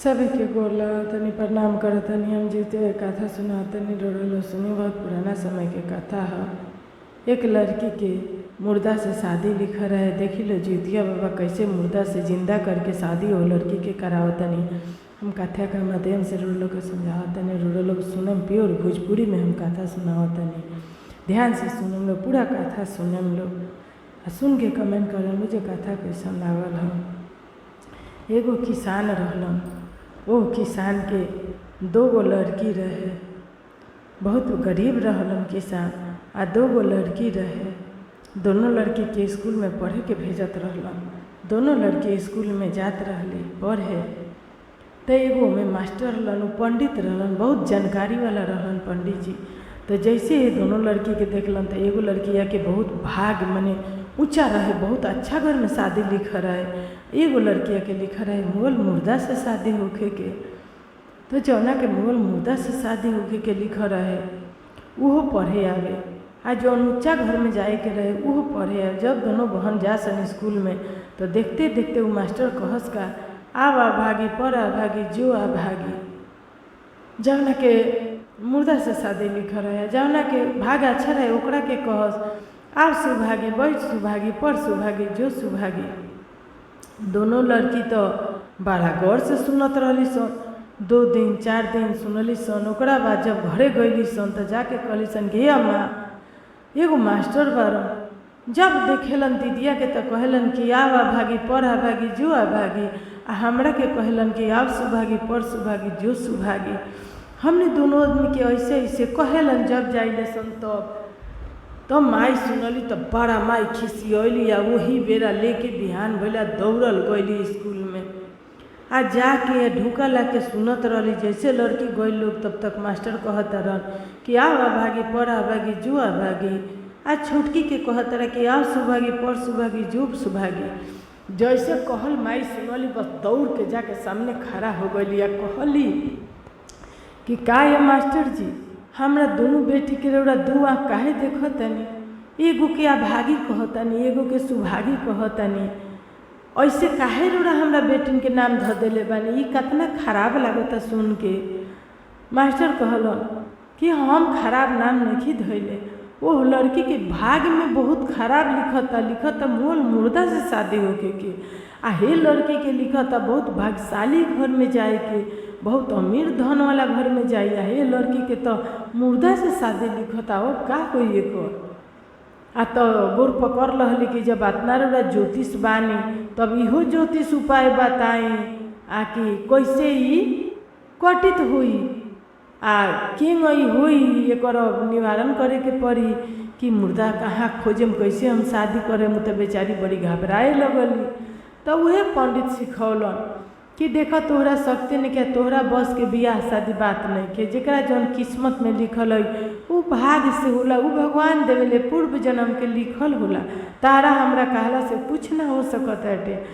सभी के गोला तनी प्रणाम करतनी। हम जीते हुए कथा सुनातनी रोलो सुनी। बहुत पुराना समय के कथा है। एक लड़की के मुर्दा से शादी लिखा रहे। देखी लो जीतिया बाबा कैसे मुर्दा से जिंदा करके शादी हो लड़की के करावतनी। हम कथा के माध्यम से रोलो के समझावतनी। रोलो सुनम प्योर भोजपुरी में हम कथा सुनावतनी। ध्यान से सुनम लो, पूरा कथा सुनम लो, सुन के कमेंट करम लो जे कथा कैसन लागल हो। एगो किसान रहलन। वो किसान के 2 गो लड़की रहे। बहुत गरीब रहलन किसान आ 2 गो लड़की रहे। दोनों लड़की के स्कूल में पढ़े के भेजत रहलन। दोनों लड़की स्कूल में जात रहली पढ़े। तो एगो में मास्टर रहलन, वो पंडित रहलन, बहुत जानकारी वाला रहलन पंडित जी। तो जैसे ये दोनों लड़की के देखलन तो एगो लड़की के बहुत भाग मने ऊंचा रहे, बहुत अच्छा घर में शादी लिखा रहे। एगो लड़किया के लिखा रहे मोल मुर्दा से शादी होके के। तो जौना के मोल मुर्दा से शादी होके के लिखा रहे वो पढ़े आवे। आ जौन ऊँचा घर में जाए के रहे वो पढ़े आवे। जब दोनों बहन जा सन स्कूल में तो देखते देखते वो मास्टर कहस का आव आ भागी, पर आ भागी, जो आ भागी। जौना के मुर्दा से शादी लिखा रहे, जौना के भाग अच्छा रहे ओकरा के कहस आव सुभागी, बैठ सुभागी, पर सुभागी, जो सुभागी। दोनों लड़की तो बड़ा गौर से सुनत रहली सन। 2 दिन 4 दिन सुनली सन। ओकरा बाद जब घरे गईली सन तो जाके कहली सन कि हे अम्मा एगो मास्टर बारन। जब देखेलन दीदिया के तो कहलन कि आव आ भागी, पर आ भागी, जो आ भागी। आ हमरा के कहलन कि आव सुभागी, पर सुभागी, जो सुभागी। हमने दोनों आदमी के ऐसे ऐसे कहेलन जब जाइले सन तो माई सुनली तो बड़ा माई खिसियली। आ वही बेरा लेके बिहान भैला दौड़ल गईली स्कूल में। आ जाके ढूका ला के सुनत रहली। जैसे लड़की गई लोग तब तक मास्टर कहत रहन कि आव आ भागी, पर आ भागी, जो आ भागी। आ छोटकी के कहत रह कि आव सुभागी, पर सुभागी, जो सुभागी। जैसे कहल माई सुनली बस दौड़ के जाके सामने खड़ा हो गई। आ कहली कि का ये मास्टर जी हमरा दोनों बेटी के रौरा 2 आँख काहे देखतनी? एगो के अभागी कहतनी, एगो के सुभागी कहतनी। ऐसे काहे रौरा हमरा बेटिन के नाम धर देले बानी? कितना खराब लागता सुन के। मास्टर कहलन कि हम खराब नाम नहीं धैले। वो लड़की के भाग में बहुत खराब लिखता मोल मुर्दा से शादी होके के। आ हे लड़की के लिखता बहुत भाग्यशाली घर में जाए के, बहुत अमीर धन वाला घर में जाइए। हे लड़की के तो मुर्दा से शादी लिखता हो का कोई कर। आ तो गोर पकड़ रहली कि जब इतना रौरा ज्योतिष बानी तब इहो ज्योतिष उपाय बताई आ कि कैसे ही कटित हुई आ केंगई हुई एकर निवारण करे के पड़ी कि मुर्दा कहाँ खोजम, कैसे हम शादी करेम। तो बेचारी बड़ी घबराए लगली। तो वह पंडित सिखौलन कि देखा तोहरा शक्ति नहीं, क्या तोहरा बस के बियाह शादी बात नहीं के। जरा जौन किस्मत में लिखल है वो भाग से होला, वो भगवान देवेले, पूर्व जन्म के लिखल होला। तारा हमरा कहला से कुछ ना हो सकत है।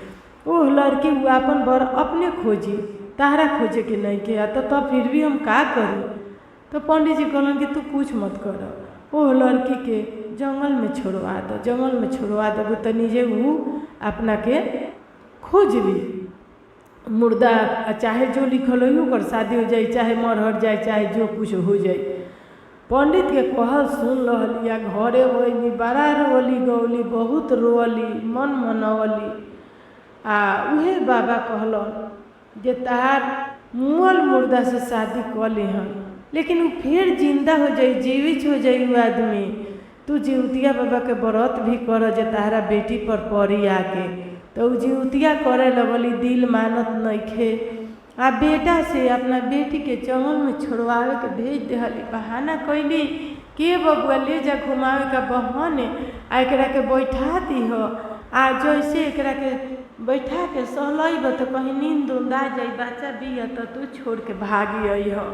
वो लड़की वो अपन बर अपने खोजी, तारा खोजे के नहीं के। तो फिर भी हम का करी? तो पंडित जी कहलन कि तू कुछ मत कर, वो लड़की के जंगल में छोड़वा दो। जंगल में छोड़वा देबू तो नीचे वो अपना के खोज ली मुर्दा। चाहे जो लिखल हो ओकर शादी हो जाए, चाहे मर हट जाए, चाहे जो कुछ हो जाए। पंडित के कहल सुन रहली। या घरे वही बड़ा रोली गौली, बहुत रोली, मन मनौली। आ उहे बाबा कहलन जे तार मुअल मुर्दा से शादी कर लेहन, लेकिन वो फिर जिंदा हो जाई, जीवित हो जाई वो आदमी। तू जीवतिया बाबा के व्रत भी कर जे तारा बेटी पर पड़ी आके। तो जीवतिया करे लगली, दिल मानत नइखे। आ बेटा से अपना बेटी के जंगल में छोड़वावे के भेज देहली। बहाना कैली के बबुआ ले जा घुमावे का बहाने आ एकरा के बैठा दी हो। आ जैसे एकरा के बैठा के सहलैब तो कहीं नींद उंद आ जाई, बच्चा बिया तो तू छोड़ के भागी आई हो।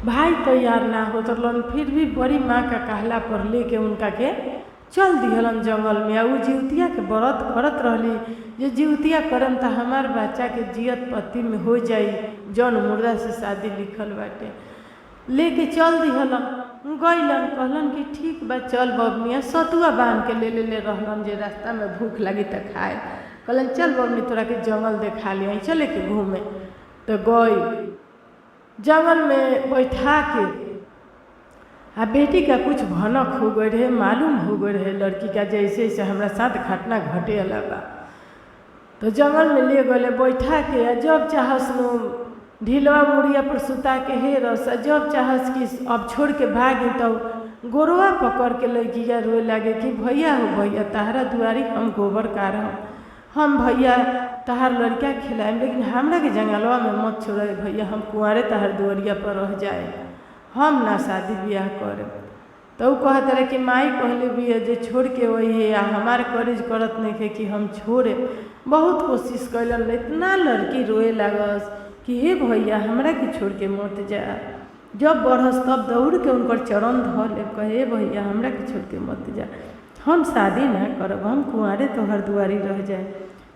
भाई तैयार ना हो तो फिर भी बड़ी माँ का कहला पर लेके उनका के चल दिहलन जंगल में। आ जीवतिया के व्रत करत रहली जे जीवतिया करम तो हमार बच्चा के जियत पति में हो जाई जौन मुर्दा से शादी लिखल बाटे। लेके चल दिहलन। गईलन कहलन कि ठीक बा चल बबनिया। सतुआ बांध के ले रहलन जे रास्ता में भूख लगी तो खाए। कहलन चल बबनी तोरा के जंगल देखा लिया, चले के घूमे। तो गई जंगल में बैठा के आ बेटी का कुछ भनक हो गए रहे, मालूम हो गए रहे लड़की का जैसे जैसे हमारा साथ घटना घटे लगा। तो जंगल में ले गए बैठा के, जब चाहस लो ढीलवा मुड़िया पर सुता के हे रस, जब चाहस कि अब छोड़ के भागी तो गोरवा पकड़ के लड़किया रोए लगे कि भैया हो भैया तहरा दुआरी हम गोबर कार हम भैया तहार लड़का खिलाएम, लेकिन हमरा के जंगलवा में मत छोड़े भैया, हम कुंवारे तहार दुआरिया पर रह जाए, हम ना शादी ब्याह करे। तो वो कहत रहे कि माई कहले भी जे छोड़ के वही है, हमारे करेज करत नहीं है कि हम छोड़े। बहुत कोशिश कैलन, इतना लड़की रोए लागस कि हे भैया हमरा के छोड़ के मत जा। जब बढ़स तब दौड़ के उनकर चरण धले, कहे भैया हमरा के छोड़ के मत जा, हम शादी ना करब, हम कुंवारे तोहर दुआरी रह जाए,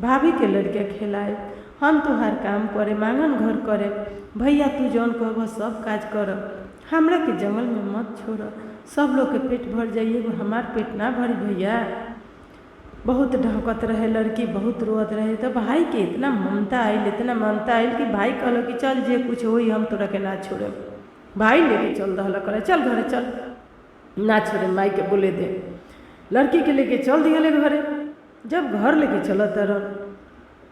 भाभी के लड़के खिलाए, हम तोहार काम करे, मांगन घर करे, भैया तू जौन कहब सब काज करब, हमरा के जंगल में मत छोड़, सब लोग के पेट भर जाइए, हमार पेट ना भरी भैया। बहुत ढकत रहे लड़की, बहुत रोत रहे। तो भाई के इतना ममता आयल, इतना ममता आयल कि भाई कहल कि चल जे कुछ होई हम तोरा के ना छोड़े। भाई लेके चल दहल करे, चल घरे चल, ना छोड़े, माई के बोले दे। लड़की के लेके चल दिए घरे। जब घर लेके चलत रह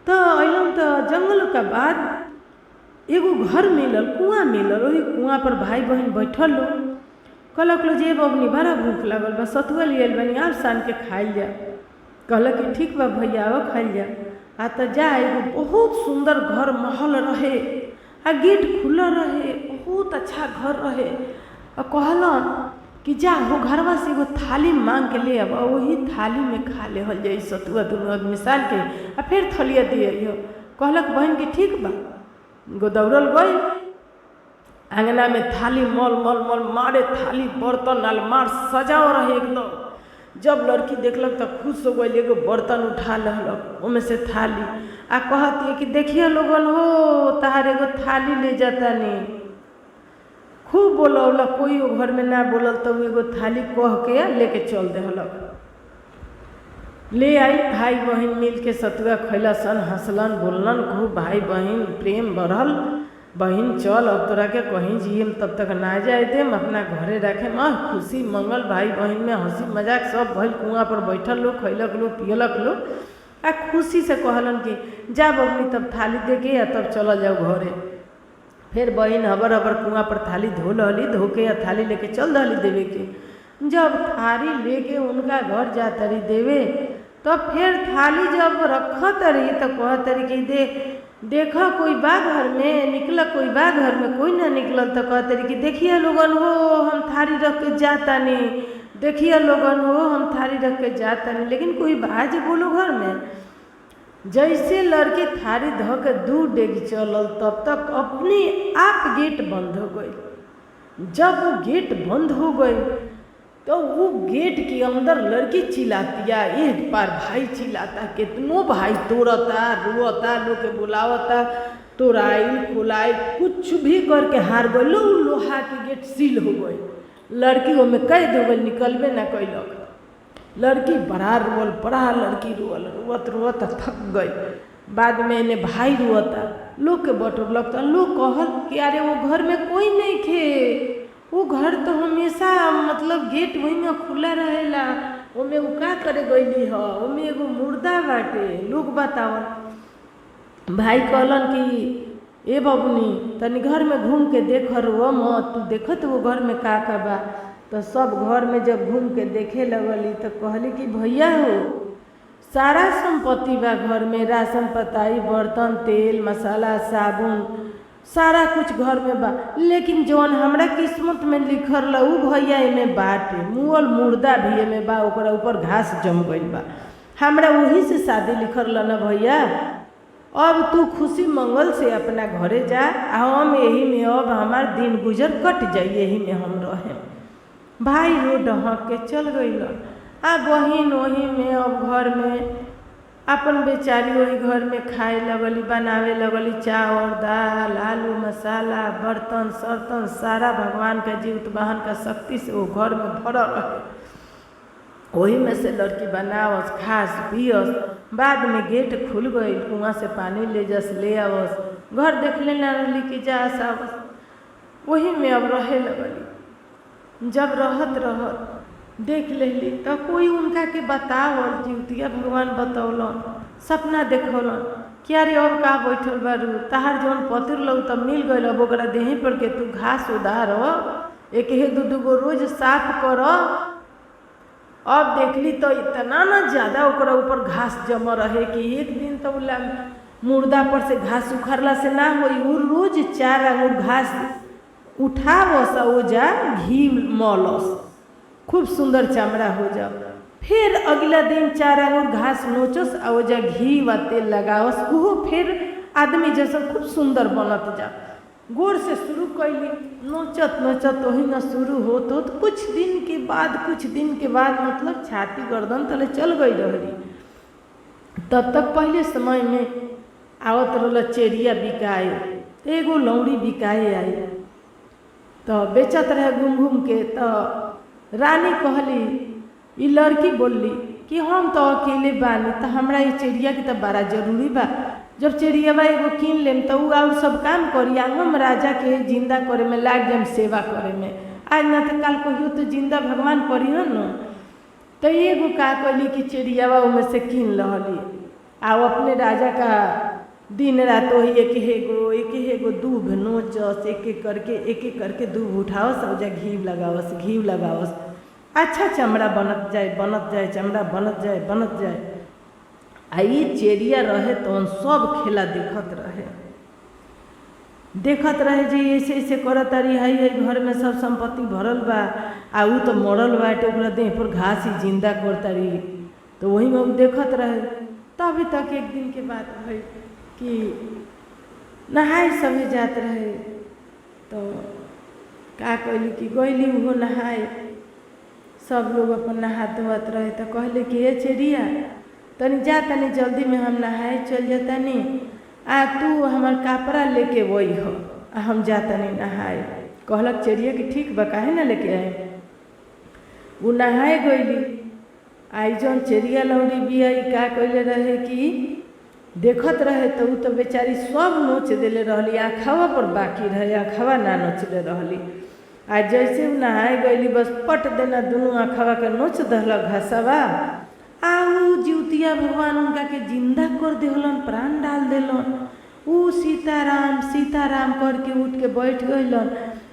तो अलन तो जंगल का बाद एगो घर मिलल, कुआं मिलल, वही कुआं पर भाई बहन बैठल लो। कहलक लो जे बबनी बड़ा भूख लगल बा, सतुआ लियल बनी, आप सान के खाइल जा। कहलक कि ठीक बा भैया आओ खाइल जा। आ तो जा एगो बहुत सुंदर घर महल रहे, आ गेट खुला रहे, बहुत अच्छा घर रहे। और कहलन कि जा हो घरवा से एगो थाली मांग के ले अब, वही थाली में खा ले हल जाई सतुआ दोनों आदमी साल के, आ फिर थलिया दिए। कहलक बहन कि ठीक बा। दौड़ल गई आंगना में, थाली मल मल मल मारे, थाली बर्तन अलमार सजाओ रहे एकदम। जब लड़की देखलक तो खुश हो गई, एगो बर्तन उठा लहलक उनमें से थाली, आ कहती है कि देखिए लोगन हो तहार एगो थाली ले जाता नहीं। खूब बोलौलक, कोई वो घर में ना बोलल तो एगो थाली कह के लेके चल देहलक। ले आई, भाई बहन मिल के सतुआ खैलसन, हंसलन बोलन, खूब भाई बहन प्रेम बढ़ल। बहन चल अब तोरा के कहीं जियम तब तक ना जाए देम, अपना घरे रखे माँ। खुशी मंगल भाई बहन में हंसी मजाक सब भइल। कुआं पर बैठल लोग, खैलक लोग, पियलक लोग, आ खुशी से कहलन कि जा बबनी तब थाली दे के या तब चल जाओ घरे। फिर बहन हबर हबर कुआं पर थाली धो लहली, धो के या थाली लेके चल दहली देवे के। जब थाली लेके उनका घर जा तरी देवे, तो फिर थाली जब रखत रही तो कहत रही कि देखा कोई बा घर में, निकला कोई बा घर में, कोई ना निकलल। तो कहत रही कि देखिए लोगन हो हम थाली रख के जाता नहीं, देखिए लोगन हो हम थाली रख के जाता नहीं, लेकिन कोई बाज बोलो घर में। जैसे लड़के थाली धो के दूर डेग चलल, तब तक अपने आप गेट बंद हो गई। जब वो गेट बंद हो गई तो वो गेट के अंदर लड़की चिल्लातिया, एक बार भाई चिल्लाता, कितनों भाई तोड़ता रोता, लोग के बुलावता, तोड़ाइल खुलाई कुछ भी करके हार गई। लोहा के गेट सील हो गई। लड़की वो में कैद हो गई, निकलबे ना कैलक। लड़की बड़ा रोल, बड़ा लड़की रोल, रोत रोत थक गई। बाद में इन्हें भाई रोता, लोग के बटोरलक तो लोग कहल कि अरे वो घर में कोई नहीं थे, वो घर तो हमेशा मतलब गेट वही में खुला रहेला, ओमे वो का करे गईली ह, ओमे एगो मुर्दा बाटे। लोग बतावन। भाई कहलन कि ए बबुनी तनी घर में घूम के देख, रो मत, तू देखत वो घर में का बा। तो सब घर में जब घूम के देखे लगली तो कहली कि भैया हो सारा संपत्ति बा घर में, राशन पताई, बर्तन, तेल मसाला, साबुन, सारा कुछ घर में बा, लेकिन जौन हमरा किस्मत में लिखल ला उ भैया एमे बाटे, मुअल मुर्दा भी एमे बा, ओकरा ऊपर घास जम गइल बा, हमरा वही से शादी लिखल ला ना भैया। अब तू खुशी मंगल से अपना घरे जा, हम यही में अब हमार दिन गुजर कट जाई, यही में हम रहे। भाई रो डहक के चल गइल। आ बहिन वही में अब घर में अपन बेचारी वही घर में खाए लगली, बनावे लगली, चावल दाल आलू मसाला बर्तन सर्तन सारा भगवान का जीवित वाहन का शक्ति से वो घर में भरल रहे। वही में से लड़की बनावस, खास पियस। बाद में गेट खुल गई, कुआं से पानी ले जस ले आवस, घर देख लेना रही कि जा सावस वही में अब रहे लगली। जब रहत रहत देख लेली तो कोई उनका के बतावल जीवतिया भगवान बतौलन, सपना देखौलन कि अरे अब का बैठल बारू, तहार जौन पतिर लो तब मिल गई, अब ओकरा देही पर के तू घास उधार एक हे दू गो रोज साफ कर। अब देखली तो इतना ना ज़्यादा ओकरा ऊपर घास जमा रहे कि एक दिन तो मुर्दा पर से घास उखाड़ला से ना होई, वो रोज 4 अंगुर घास उठावस ओजा घी मलस, खूब सुंदर चमड़ा हो जाओ। फिर अगला दिन 4 अंगुर घास नोचस ओजा घी व तेल लगावस, वो फिर आदमी जैसा खूब सुंदर बनत जा। गोर से शुरू कैली, नोचत नोचत वही न शुरू हो तो कुछ दिन के बाद मतलब छाती गर्दन तले चल गई रही। तब तक पहले समय में आवत रहा चेरिया बिकाए, एगो लौड़ी बिकाए आई तो बेचत रहे घूम घूम के। तो रानी कहली, ये लड़की बोली कि हम तो अकेले बानी, तो हमरा ये चिड़िया की तो बड़ा जरूरी बा। जब चिड़ियावा एगो कीन लेम तो और सब काम करी, हम राजा के जिंदा करे में लाग जाम, सेवा करे में। आज ना तो कल कहियो तो जिंदा भगवान करी हो न। तो एगो का कहली कि चिड़ियावा उनमें से कीन लहली आ अपने राजा का दिन रात वही एक हेगो दूब नोचस, एक करके दूब उठावस, औजा घी लगावस, अच्छा चमड़ा बनत जाए चमड़ा बनत जाए। आ ये चेरिया रहे तो सब खेला देखत रहे जे ऐसे करत तारी है घर में सब संपत्ति भरल बा, आ ऊ तो मरल बाटे, ओकरा देह पर घास ही जिंदा कर तारी। तो वही में देखत रहे। तभी तक एक दिन के बात है कि नहाए सभी जात रहे, तो का कहली कि गईली वो नहाए, सब लोग अपन नहा धोत रहे। तो कहले कि ये चिड़िया तनी जा, तनी जल्दी में हम नहाए चल जातानी, आ तू हमार कपड़ा लेके वही हो, हम जातानी नहाए। कहलक चिड़िया कि ठीक बा, काहे ना लेके आए। वो नहाए गईली। आई जौन चिड़िया लौड़ी बिया का कहले रहे कि देखत रहे तो ऊ तो बेचारी सब नोच देले रहली, आँखवा पर बाकी रहे, आँखवा ना नोचले रहली। आ जैसे ऊ नहाए गईली बस पट देना दोनों आँखवा के नोच दहलक घसवा। ऊ जीवतिया भगवान उनका के जिंदा कर देहलन, प्राण डाल देलन। ऊ सीताराम करके उठ के बैठ गईलन,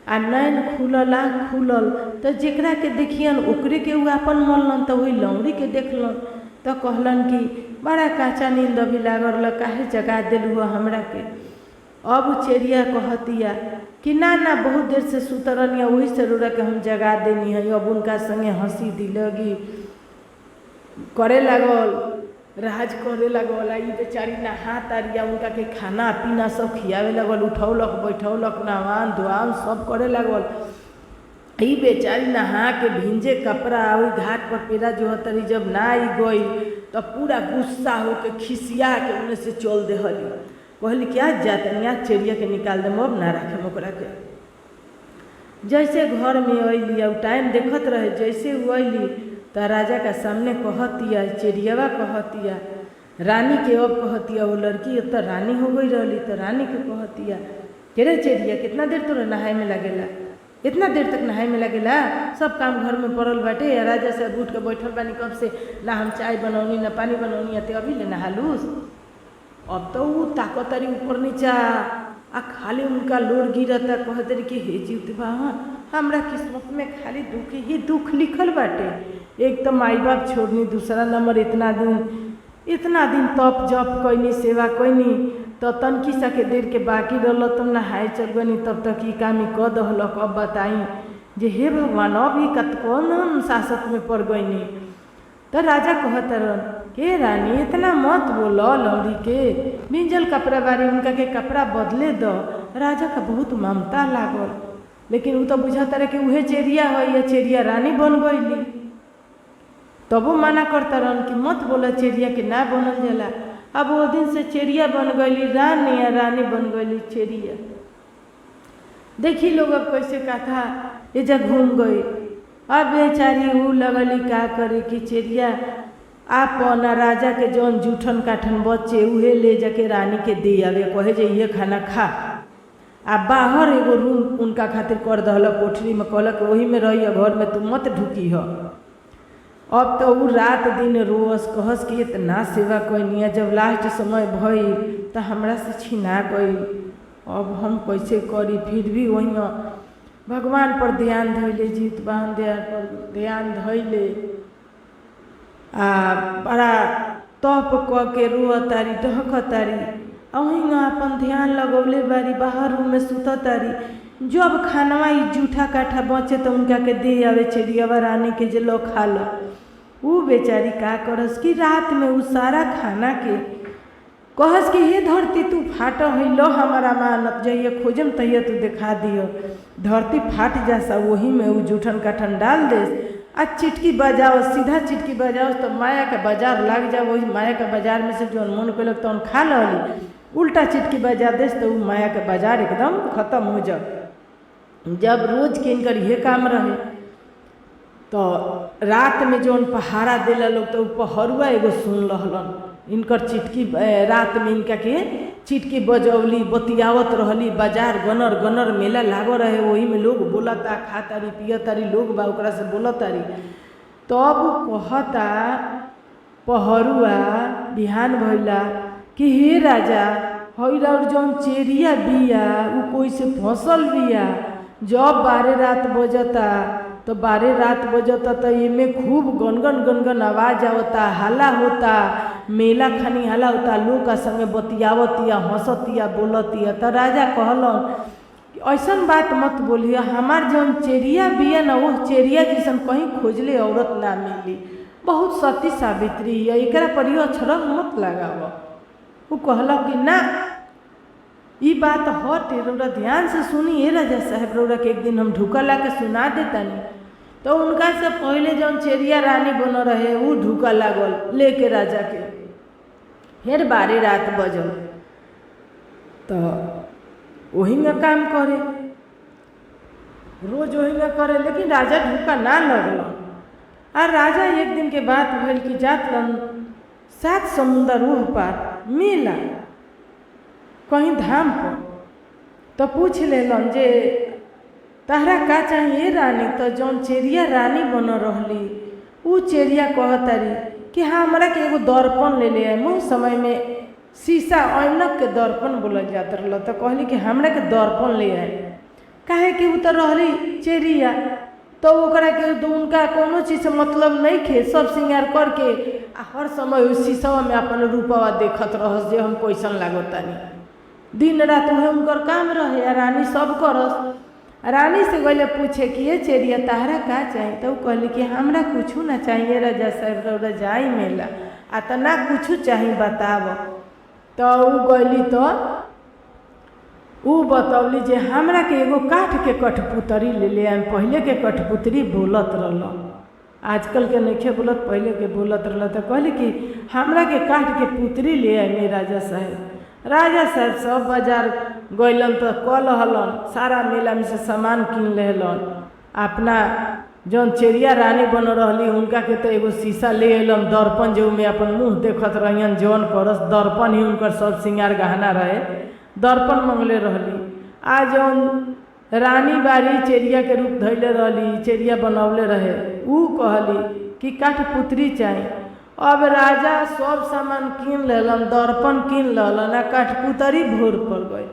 आ नैन खुलल, आँख खुलल। तो जेकरा के देखियन ओकरे के ऊ अपन मनलन, तो वही लौड़ी के देखलन। तो कहलन कि बड़ा काचा नींद अभी लागल, काहे जगा दिलू हमरा के। अब चेरिया कहतिया कि ना बहुत देर से सुतरनिया, वही से रोरा के हम जगा देनी है। अब उनका संगे हंसी दिलगी करे लागल, राज करे लागल। ई बेचारी नहा तारिया, उनका के खाना पीना सब खियावे लागल, उठौलक बैठौलक, नहान धोआन सब करे लागल। ई बेचारी नहा के भिंजे कपड़ा वही घाट पर पेरा जो हतरी जब ना आई गई तो पूरा गुस्सा होके खिसिया के उन्हें से चल देहली। कहली क्या जातनी, आज चिड़िया के निकाल देम, अब ना रखे ओकरा के। जैसे घर में अली, अब टाइम देखत रहे, जैसे वो अली तो राजा का सामने कहतिया, चिड़ियावा कहतिया रानी के, अब कहतिया वो लड़की अब तो रानी हो गई रही। तो रानी के कहतिया कि रे चिड़िया कितना देर तोरा नहाए में लगेला, इतना देर तक नहाए में लगेला, सब काम घर में पड़ल बाटे। या राजा से उठ के बैठल बानी कब से, ना हम चाय बनौनी ना पानी बनौनी, ते अभी ले नहालूस। अब तो वो ताकतरी ऊपर नीचा आ खाली उनका लोर गिरता। कहते कि हे जीवती भगवान, हमरा किस्मत में खाली दुख ही दुख लिखल बाटे। एक तो माई बाप छोड़नी, दूसरा नंबर इतना दिन तप जप कैनी, सेवा कैनी, तो तनकी सा के देर के बाकी रहल तुम नहाए चल गनी, तब तक ई काम कह दहलक। अब बताई जे हे भगवान, अब ई कौन सासत में पड़ गईनी। तो राजा कहतरन के रानी इतना मत बोलो, लौड़ी के मिंजल कपड़ा बारी उनका के कपड़ा बदले दो। राजा का बहुत ममता लागल, लेकिन वो तो बुझाता रहे कि उहे चेरिया है, या चेरिया रानी बन गईली। तब वो मना करता रहन कि मत बोला चेरिया के ना बनल जाला। अब वो दिन से चेरिया बन गईली रानी, या रानी बन गईली चेरिया। देखी लोग अब कैसे कथा ये जब घूम गई। अब बेचारी वो लगली का करे कि चेरिया आपन राजा के जौन जूठन काठन बच्चे उहे ले जाके रानी के दे आवे, कहे जे ये खाना खा। आ बाहर एगो रूम उनका खातिर कर दहल कोठरी में, कहलक वही में रही, घर में तुम मत ढुकी हो। अब तो वो रात दिन रोस कहस कि इतना सेवा कैनी, जब लास्ट समय भई तो हमरा से छिना गई, अब हम कैसे करी। फिर भी वही भगवान पर ध्यान धैले, जीत बहन दयाल पर ध्यान धैले, आ बड़ा तप क के रोअतारी डहकतारी, वहीं अपन ध्यान लगौले बारी, बाहर रूम में सुततारी। जब खानवा जूठा काठा बचे तो उनका के दे आवे चिड़ियावा रानी के जे लो खा लो। वो बेचारी का करस कि रात में उ सारा खाना के कहस कि हे धरती तू फाट है, लो हमारा मानत जइए खोजम तहिए तू दिखा दियो। धरती फाट जासा, वही में वो जूठन काठन डाल दे, आ चिटकी बजाओ, सीधा चिटकी बजाओ तो माया का बाजार लग जाओ। वही माया का बाजार में से जो मन कैलक तो खा ली, उल्टा चिटकी बजा देस तो माया के बाजार एकदम खत्म हो जाओ। जब रोज के इनकर ये काम रहे तो रात में जो पहाड़ा दिला लोग तो पहरुआ एगो सुन रहलन, इनकर चिटकी रात में इनका के चिटकी बजौली, बतियावत रहली। बाजार गनर गनर मेला लागो रहे, वही में लोग बोलता, खातारी पियतारी, लोग बा ओकरा से बोलतारी। तब कहता पहरुआ बिहान भइला कि हे राजा, हईरा और जौन चेरिया बिया उ कोई से फसल बिया। जब 12 रात बजता तो 12 रात बजता तो इमे खूब गनगन गनगन आवाज आवता, हल्ला होता, मेला खानी हल्ला होता, लोग का संगे बतियावतिया, हंसतिया, बोलतिया। तो राजा कहलन ऐसन बात मत बोलिए, हमार जौन चेरिया बिया ना वो चेरिया जैसन कहीं खोजले औरत ना मिली, बहुत सती सावित्री है, एकरा पर अक्षरंग मत लगाव। वो कहला कि ना ई बात हट, रौरा ध्यान से सुनी। राजा साहब रौरा के एक दिन हम ढुका ला के सुना देतानी। तो उनका से पहले जौन चेरिया रानी बन रहे वो ढुका लागल लेके राजा के। फिर 12 रात बजल तो वही में काम करे, रोज वही में करे, लेकिन राजा ढुका ना लगल। और राजा एक दिन के बात भइल कि जात लन 7 समुंदर ओह पार मेला कहीं धाम पर, तो पूछ लेलन जे तहरा का चाहिए रानी। तो जौन चेरिया रानी बन रहली उ चेरिया कहतारी कि हाँ हमरा के एगो दर्पण ले ले। मुँह समय में शीशा ऐनक के दर्पण बोलल जात रहल, तो कहली कि हमरा के दर्पण ले आए, काहे कि उ तो रहली चेरिया, तो ओकरा के उनका कोनो चीज से मतलब नहीं खे, सब श्रृंगार करके आ हर समय उस शीशवा में अपन रूपवा देखत रहस जे हम कैसन लागतानी। दिन रात उहे उनकर काम रहे। रानी सब करस। रानी से गले पूछे कि ये चेरिया तहरा का चाहिए। तो कहली कि हमरा कुछ ना चाहिए राजा साहब, रौरा जाई मेला आ तो ना कुछ चाहिए बताव। तो उ गली तो उ बतौली जे हमरा के एगो काठ के कठपुतरी ले ले आए। पहले के कठपुतरी बोलत रहल, आजकल के नइखे बोलत, पहले के बोलत रहल। तो कहली कि हमरा के काठ के पुतरी ले आए राजा साहब। राजा साहब सब बाजार गइलन तो कल हलन, सारा मेला में से सामान किन लेलन। अपना जौन चेरिया रानी बन रहली उनका के तो एगो शीशा ले अलन, दर्पण जो में अपन मुँह देखत रहियन, जौन करस दर्पण ही उनकर सब श्रृंगार गहना रहे, दर्पण मंगले रहली। आ जौन रानी बारी चेरिया के रूप धैले रहली, चेरिया बनौले रहे, उ कहली कि काठपुतरी चाहिए। अब राजा सब सामान किन लेलन, दर्पण किन लेलन, आ कठपुतरी भोर पर गई।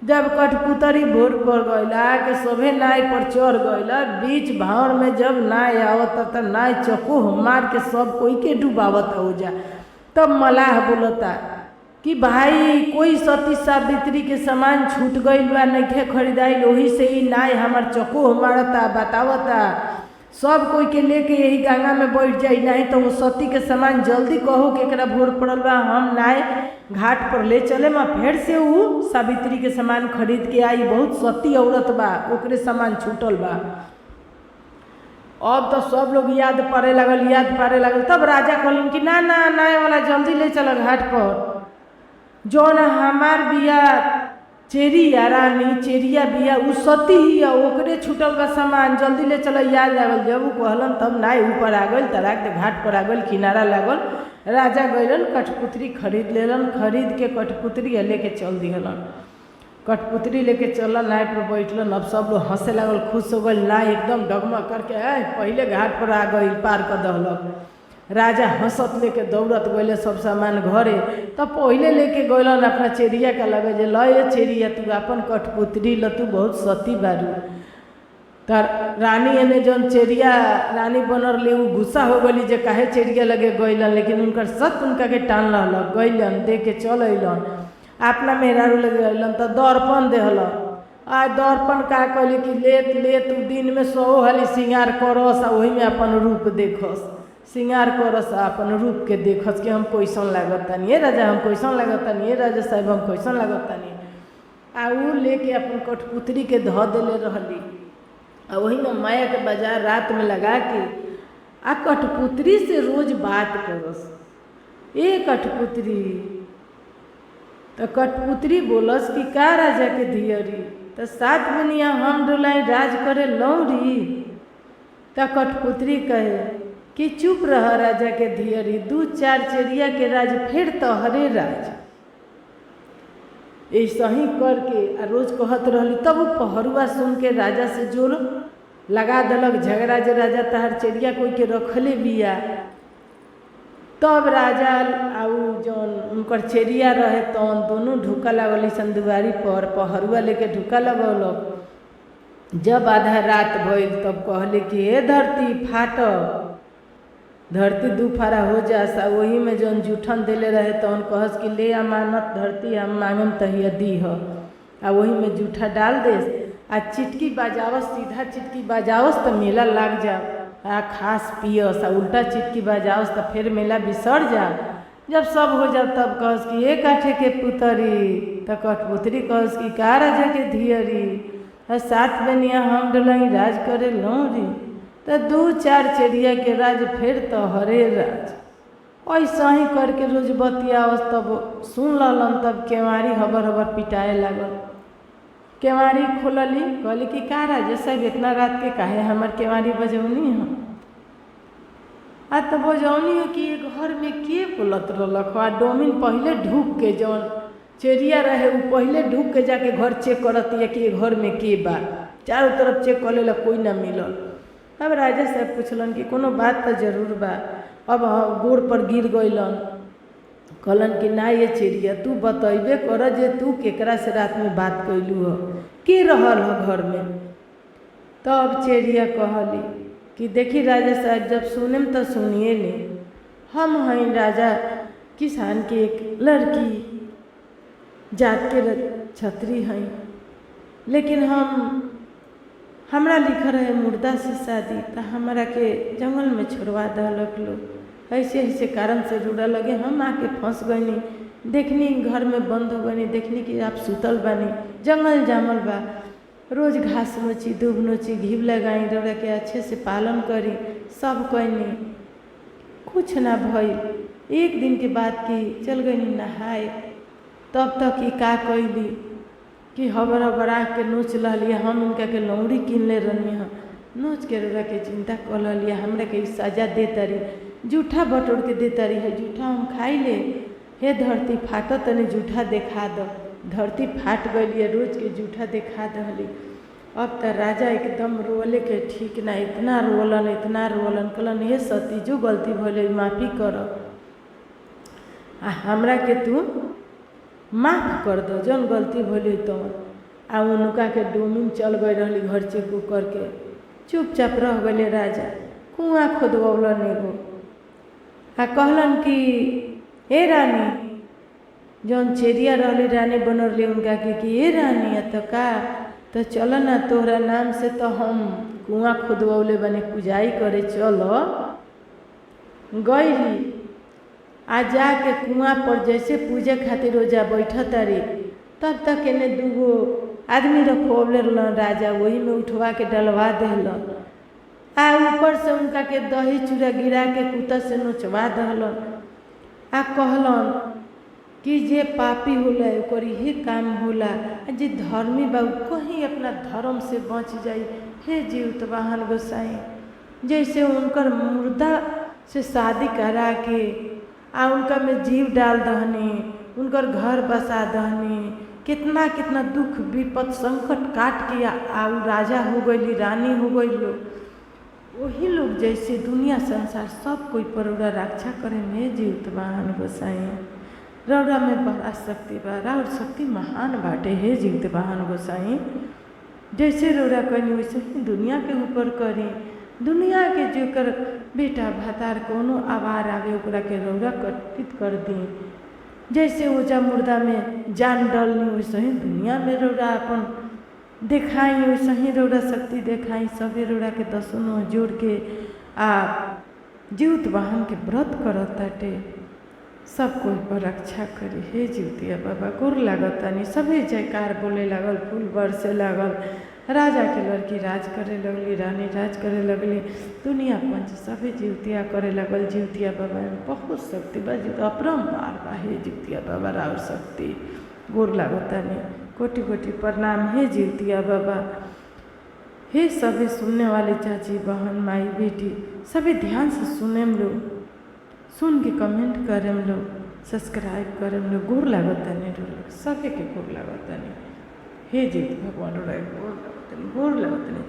जब कठपुतरी भोर पर गई आके सभे नाय पर चढ़ गई। बीच भावर में जब नाय आवत तो नाय चकोह मार के सब कोई के डुबावत हो जा। तब मलाह बोलता कि भाई कोई सती सावित्री के सामान छूट गई बा, नइखे खरीदाई, वही से ही नाय हमार चकोह मारता, बतावता सब कोई के लेके यही गंगा में बैठ जाई, नहीं तो वो सती के सामान जल्दी कहो कि एकरा भोर पड़ल बा, हम नाय घाट पर ले चले मा। फिर से वो सावित्री के सामान खरीद के आई, बहुत सती औरत बा, ओकरे सामान छूटल बा। अब तो सब लोग याद पारे लगल। तब राजा कहलन कि ना नाय वाला जल्दी ले चल घाट पर, जौन हमार बिया चेरिया रानी चेरिया बिया उ सती ही ओकरे छूटल बा सामान, जल्दी ले चल याद लागल। जब उ कहलन तब नाई ऊपर आ गई, तराक के घाट पर आ गई, किनारा लागल। राजा गइलन कठपुतरी खरीद लेलन, खरीद के कठपुतरी लेके चल दिहलन। कठपुतरी लेके चलल, नाई पर बैठलन। अब सब लोग हंसे लागल, खुश हो गई। नाई एकदम डगमग करके पहले घाट पर आ गई, पार कर दहलक। राजा हंसत लेके दौड़त गए सब सामान घरे। तब पहले लेके गइलन अपना चेरिया का लगे जे ल ये चेरिया तू अपन कठपुतरी ल, तू बहुत सती बारू। तर रानी एने जौन चेरिया रानी बनर ले उ गुस्सा हो गई जे काहे चेरिया लगे गइलन, लेकिन उनकर सत उनका के टान लहलक। गइलन दे के चल अइलन, अपना मेहरारू लगे अइलन तो दर्पण देहल। आ दर्पण का कहली कि ले तू दिन में 100 हाली श्रृंगार करस, आ वही में अपन रूप देखस, श्रृंगार करस, अपन रूप के देखस कि हम कैसन लागतानी, ये राजा हम कैसन लागतानी, ये राजा साहब हम कैसन लागतानी। आ उ लेके अपन कठपुतरी के धऽ देले रहली। आ वही में माया के बाजार रात में लगा के आ कठपुतरी से रोज बात करस। ए कठपुतरी, तो कठपुतरी बोलस कि का राजा के धियरी, तो 7 बनिया हम डोलाई राज करे लौरी। तो कठपुतरी कहे कि चुप रह राजा के धियरी, 2-4 चेरिया के राज फिर तोहरे राज। ऐसा ही करके आ रोज कहत रहली। तब वो पहरुआ सुन के राजा से जोर लगा दलक झगड़ा जे राजा तहार चेरिया कोई के रखले बिया। तब राजा आउ जौन उनकर चेरिया रहे तौन दोनों ढुका लगली सन दुआरी पर, पहरुआ लेके ढुका लगौलक। जब आधा रात भइल तब कहले कि हे धरती फाट, धरती 2 फारा हो जास। आ वही में जौन जूठन देले रहे तौन कहस कि ले अमानत धरती हम मांगम तहिया दीह। आ वही में जूठा डाल देस आ चिटकी बजावस, सीधा चिटकी बजावस तो मेला लाग जा। आ खास पियस आ उल्टा चिटकी बजावस तो फिर मेला बिसर जा। जब सब हो जा तब कहस कि ए काठे के पुतरी, तो कठपुतरी कहस कि का राजा के धियरी, 7 बनिया हम डोलाई राज करे लौरी। तो 2-4 चेरिया के राज फिर तोहरे राज। ऐसा ही करके रोज बतियावस। तब सुन ललन, तब केवाड़ी हबर हबर पिटाए लागल। केवाड़ी खोलली, कहली कि का राजा साहब इतना रात के काहे हमार केवाड़ी बजौनी है। आ तो बजौनी है कि घर में के बोलत रहलक। आ डोमिन पहले ढूक के जौन चेरिया रहे वो पहले ढूक के जाके घर चेक करत है कि घर में के बा। चारों तरफ चेक कर लेला, कोई ना मिलल। अब राजा साहब पूछलन कि कोनो बात तो जरूर बा। अब गोड़ पर गिर गइलन, कहलन कि ना ये चेरिया तू बतैबे कर जे तू केकरा से रात में बात कैलू हो, के रहल हो घर में। तब चेरिया कहली कि देखी राजा साहब जब सुनेम तो सुनिए ले, हम हैं राजा किसान के एक लड़की जात के छतरी हैं, लेकिन हमरा लिखल रहे मुर्दा से शादी, तो हमारा के जंगल में छोड़वा दहलक लोग। ऐसे ऐसे कारण से रूड़ा लगे, हम आके फंस गईनी। देखनी घर में बंद हो गई, देखनी कि आप सुतल बानी, जंगल जामल बा, रोज घास नोची दूब नोची घी लगाई, रोड़ा के अच्छे से पालन करी, सब कहनी कुछ ना भई। एक दिन के बाद की चल गई नहाए, तब तक ही का कैली कि हबर हबरा के नोच लिया। हम उनका के लौड़ी किन ले रही हाँ, नोच के रोड़ा के चिंता कर लिया। हमरा के सजा दे तारी, जूठा बटोर के दे तारी है, जूठा हम खाई ले। हे धरती फाट तने जूठा देखा दो। धरती फाट गई, रोज के जूठा देखा दहली। अब तो राजा एकदम रोले के ठीक ना, इतना रोलन कहलन हे सती जो गलती भले माफ़ी कर, हमरा के तू माफ़ कर दो जौन गलती भले तो। आ उनका के डोमिन चल गई रही घर चेक करके, चुपचाप रह गए राजा। कुआँ खोदवलन एगो, आ कहलन कि हे रानी, जौन चेरिया रहली रानी बनरली उनका कि ए रानी तो का, तो चल ना तोहरा नाम से तो हम कुआँ खोदवले बने पूजाई करे, चलो। गईली आ जाके कुआँ पर जैसे पूजे खातिर रोजा बैठ तारी, तब तक एने 2 आदमी रखोले रहलन राजा, वही में उठवा के डलवा देहलन। आ ऊपर से उनका के दही चूड़ा गिरा के कुत्ता से नोचवा दहलन। आ कहलन कि जे पापी होला ओकर इहे काम होला, जे धर्मी बा कहीं अपना धर्म से बच जाई। हे जीवित वाहन गोसाई, जैसे उनकर मुर्दा से शादी करा के आ उनका में जीव डाल दहनी, उनकर घर बसा दहनी, कितना कितना दुख विपद संकट काट के आ राजा हो गई, रानी हो गई लोग। वही लोग जैसे दुनिया संसार सब कोई पर रक्षा करे में जीवित वाहन गोसाई। रौरा में बड़ा शक्ति बा, और शक्ति महान बाटे। हे जीवित वाहन गोसाई, जैसे रौरा करी वैसे ही दुनिया के ऊपर करी। दुनिया के जेकर बेटा भातार कोनो आवार आवे ओकरा के रौरा कटित कर दी। जैसे ओजा मुर्दा में जान डलनी वैसे ही दुनिया में रौरा अपन देखाई, वैसे ही रौरा शक्ति देखाई। सभी रौरा के दसनों जोड़ के आ जीवित वाहन के व्रत करत ताटे। सब कोई पर रक्षा करी। हे जीवतिया बाबा गोर लागतानी। सभी जयकार बोले लागल, फूल बरसे लागल। राजा के लड़की राज करे लगली, रानी राज करे लगली, दुनिया पंच सभी जीवतिया करे लगल। जीवतिया बाबा में बहुत शक्ति बा, अपरंपार बा। हे जीवतिया बाबा राउर शक्ति गोर लागतानी। कोटि कोटि प्रणाम हे जीवतिया बाबा। हे सभी सुनने वाले चाची बहन माई बेटी सभी ध्यान से सुने लोग, सुन के कमेंट करें लोग, सब्सक्राइब करें लोग। गोर लागतानी सभी के गोर लागतानी। हे जीत भगवान गोर लागतानी।